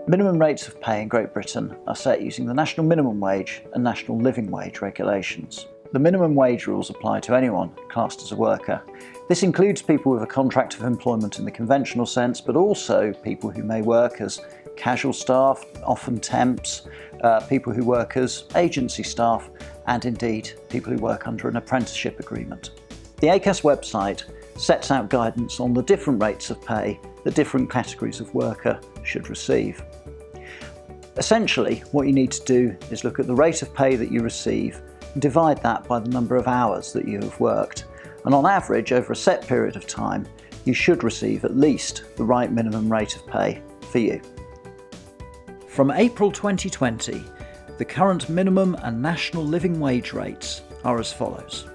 Minimum rates of pay in Great Britain are set using the National Minimum Wage and National Living Wage regulations. The minimum wage rules apply to anyone classed as a worker. This includes people with a contract of employment in the conventional sense, but also people who may work as casual staff, often temps, people who work as agency staff, and indeed people who work under an apprenticeship agreement. The ACAS website sets out guidance on the different rates of pay that different categories of worker should receive. Essentially, what you need to do is look at the rate of pay that you receive and divide that by the number of hours that you have worked. And on average, over a set period of time, you should receive at least the right minimum rate of pay for you. From April 2020, the current minimum and national living wage rates are as follows.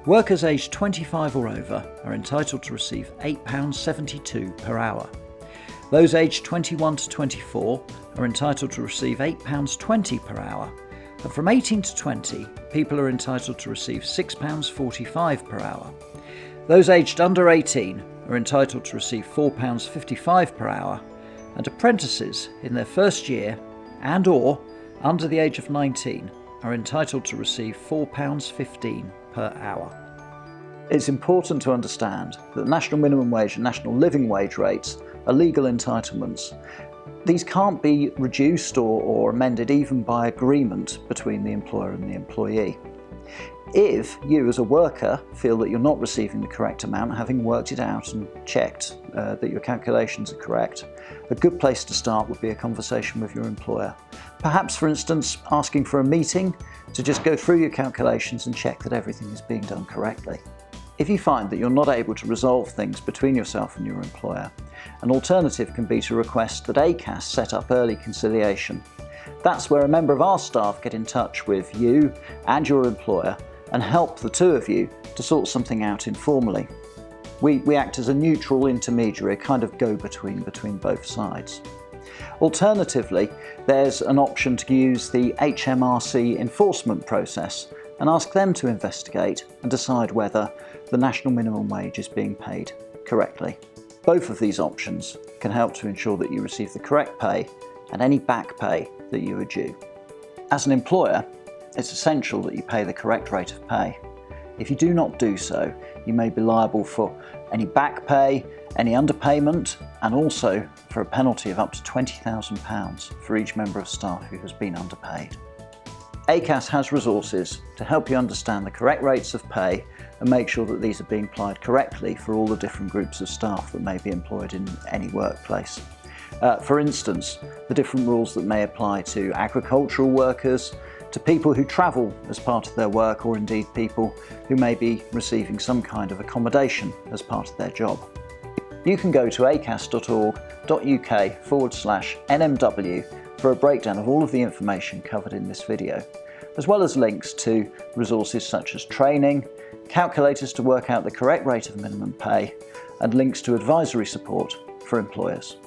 Workers aged 25 or over are entitled to receive £8.72 per hour. Those aged 21 to 24 are entitled to receive £8.20 per hour, and from 18 to 20, people are entitled to receive £6.45 per hour. Those aged under 18 are entitled to receive £4.55 per hour, and apprentices in their first year and/or under the age of 19 are entitled to receive £4.15 per hour. It's important to understand that national minimum wage and national living wage rates are legal entitlements. These can't be reduced or amended even by agreement between the employer and the employee. If you as a worker feel that you're not receiving the correct amount, having worked it out and checked that your calculations are correct, a good place to start would be a conversation with your employer. Perhaps, for instance, asking for a meeting to just go through your calculations and check that everything is being done correctly. If you find that you're not able to resolve things between yourself and your employer, an alternative can be to request that ACAS set up early conciliation. That's where a member of our staff get in touch with you and your employer and help the two of you to sort something out informally. We act as a neutral intermediary, a kind of go-between between both sides. Alternatively, there's an option to use the HMRC enforcement process and ask them to investigate and decide whether the national minimum wage is being paid correctly. Both of these options can help to ensure that you receive the correct pay and any back pay that you are due. As an employer, it's essential that you pay the correct rate of pay. If you do not do so, you may be liable for any back pay, any underpayment, and also for a penalty of up to £20,000 for each member of staff who has been underpaid. ACAS has resources to help you understand the correct rates of pay and make sure that these are being applied correctly for all the different groups of staff that may be employed in any workplace. For instance, the different rules that may apply to agricultural workers, to people who travel as part of their work, or indeed people who may be receiving some kind of accommodation as part of their job. You can go to acas.org.uk/NMW for a breakdown of all of the information covered in this video, as well as links to resources such as training, calculators to work out the correct rate of minimum pay, and links to advisory support for employers.